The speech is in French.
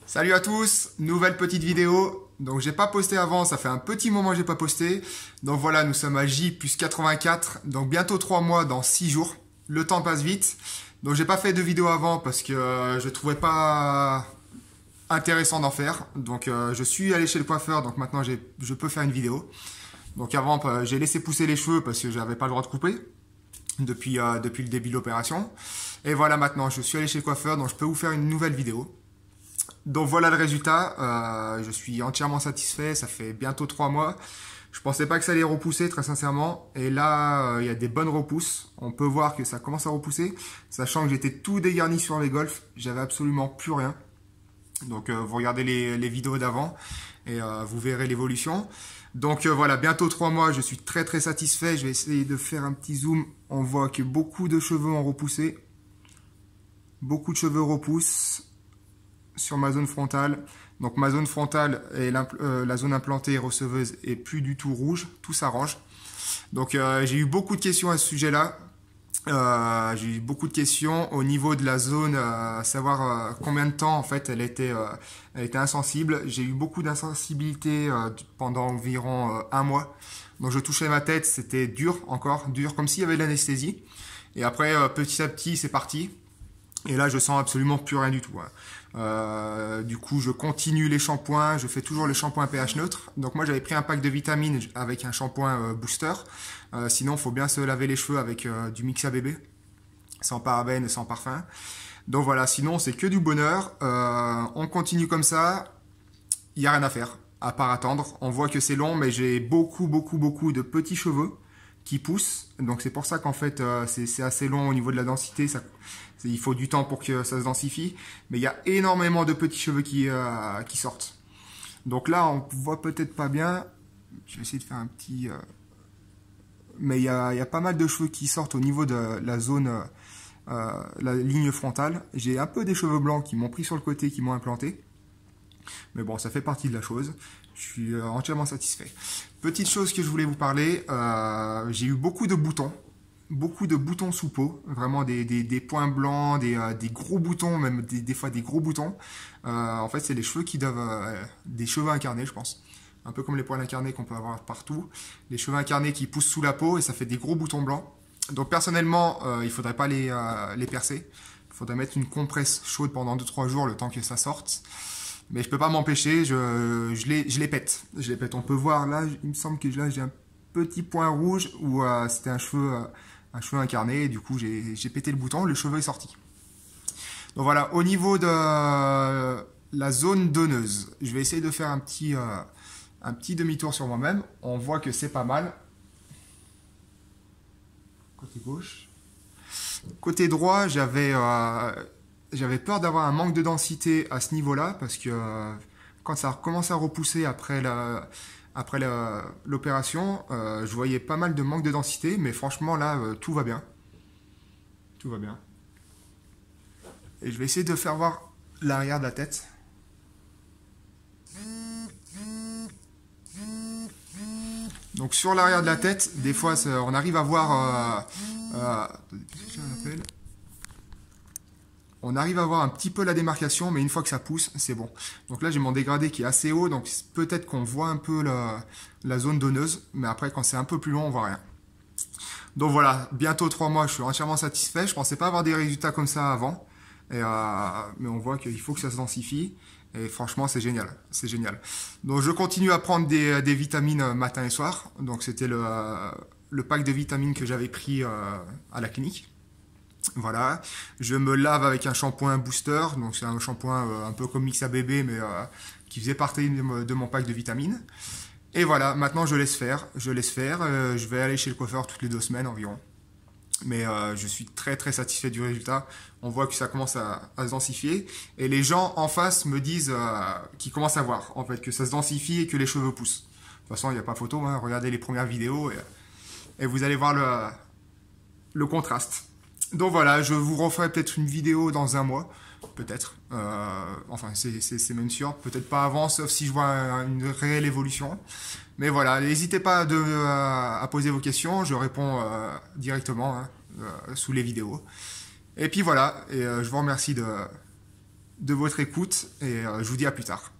Salut à tous, nouvelle petite vidéo. Donc j'ai pas posté avant, ça fait un petit moment que j'ai pas posté. Donc voilà, nous sommes à J plus 84, donc bientôt 3 mois dans 6 jours. Le temps passe vite. Donc j'ai pas fait de vidéo avant parce que je trouvais pas intéressant d'en faire. Donc je suis allé chez le coiffeur, donc maintenant je peux faire une vidéo. Donc avant j'ai laissé pousser les cheveux parce que j'avais pas le droit de couper depuis le début de l'opération. Et voilà, maintenant je suis allé chez le coiffeur, donc je peux vous faire une nouvelle vidéo. Donc voilà le résultat, je suis entièrement satisfait, ça fait bientôt 3 mois. Je pensais pas que ça allait repousser très sincèrement, et là il y a des bonnes repousses. On peut voir que ça commence à repousser, sachant que j'étais tout dégarni sur les golfs, j'avais absolument plus rien. Donc vous regardez les vidéos d'avant et vous verrez l'évolution. Donc voilà, bientôt 3 mois, je suis très très satisfait. Je vais essayer de faire un petit zoom. On voit que beaucoup de cheveux ont repoussé. Beaucoup de cheveux repoussent sur ma zone frontale. Donc ma zone frontale et la zone implantée et receveuse est plus du tout rouge. Tout s'arrange. Donc j'ai eu beaucoup de questions à ce sujet-là. J'ai eu beaucoup de questions au niveau de la zone, savoir combien de temps en fait elle était insensible. J'ai eu beaucoup d'insensibilité pendant environ 1 mois. Donc je touchais ma tête, c'était dur encore, dur comme s'il y avait de l'anesthésie. Et après petit à petit c'est parti. Et là je sens absolument plus rien du tout. Du coup je continue les shampoings, je fais toujours le shampoing pH neutre. Donc moi j'avais pris un pack de vitamines avec un shampoing booster. Sinon il faut bien se laver les cheveux avec du Mixa bébé, sans parabènes, sans parfum. Donc voilà, sinon c'est que du bonheur. On continue comme ça, il n'y a rien à faire, à part attendre. On voit que c'est long, mais j'ai beaucoup de petits cheveux qui poussent. Donc c'est pour ça qu'en fait c'est assez long au niveau de la densité. Il faut du temps pour que ça se densifie. Mais il y a énormément de petits cheveux qui sortent. Donc là on voit peut-être pas bien. Je vais essayer de faire un petit... Mais il y a pas mal de cheveux qui sortent au niveau de la zone, la ligne frontale. J'ai un peu des cheveux blancs qui m'ont pris sur le côté, qui m'ont implanté. Mais bon, ça fait partie de la chose. Je suis entièrement satisfait. Petite chose que je voulais vous parler, j'ai eu beaucoup de boutons sous peau, vraiment des points blancs, des gros boutons, même des fois des gros boutons. En fait, c'est les cheveux qui doivent... des cheveux incarnés, je pense. Un peu comme les poils incarnés qu'on peut avoir partout. Les cheveux incarnés qui poussent sous la peau et ça fait des gros boutons blancs. Donc personnellement, il ne faudrait pas les percer. Il faudrait mettre une compresse chaude pendant 2-3 jours le temps que ça sorte. Mais je peux pas m'empêcher, je les pète. Je les pète. On peut voir là, il me semble que là j'ai un petit point rouge où c'était un cheveu incarné. Et du coup j'ai pété le bouton, le cheveu est sorti. Donc voilà, au niveau de la zone donneuse, je vais essayer de faire un petit demi-tour sur moi-même. On voit que c'est pas mal. Côté gauche. Côté droit, j'avais peur d'avoir un manque de densité à ce niveau-là, parce que quand ça a commencé à repousser après l'opération, je voyais pas mal de manque de densité, mais franchement là, tout va bien. Tout va bien. Et je vais essayer de faire voir l'arrière de la tête. Donc sur l'arrière de la tête, des fois on arrive à voir... on arrive à voir un petit peu la démarcation, mais une fois que ça pousse, c'est bon. Donc là j'ai mon dégradé qui est assez haut, donc peut-être qu'on voit un peu la zone donneuse, mais après quand c'est un peu plus long, on voit rien. Donc voilà, bientôt 3 mois, je suis entièrement satisfait. Je pensais pas avoir des résultats comme ça avant, mais on voit qu'il faut que ça se densifie. Et franchement, c'est génial, c'est génial. Donc je continue à prendre des vitamines matin et soir. Donc c'était le pack de vitamines que j'avais pris à la clinique. Voilà, je me lave avec un shampoing booster. Donc c'est un shampoing un peu comme Mixa bébé, mais qui faisait partie de mon pack de vitamines. Et voilà, maintenant je laisse faire. Je vais aller chez le coiffeur toutes les 2 semaines environ. Mais je suis très très satisfait du résultat. On voit que ça commence à se densifier. Et les gens en face me disent qu'ils commencent à voir en fait que ça se densifie et que les cheveux poussent. De toute façon, il n'y a pas photo. Hein. Regardez les premières vidéos et vous allez voir le contraste. Donc voilà, je vous referai peut-être une vidéo dans 1 mois. Peut-être. Enfin, c'est même sûr. Peut-être pas avant, sauf si je vois une réelle évolution. Mais voilà, n'hésitez pas à poser vos questions. Je réponds directement sous les vidéos. Et puis voilà, et je vous remercie de votre écoute et je vous dis à plus tard.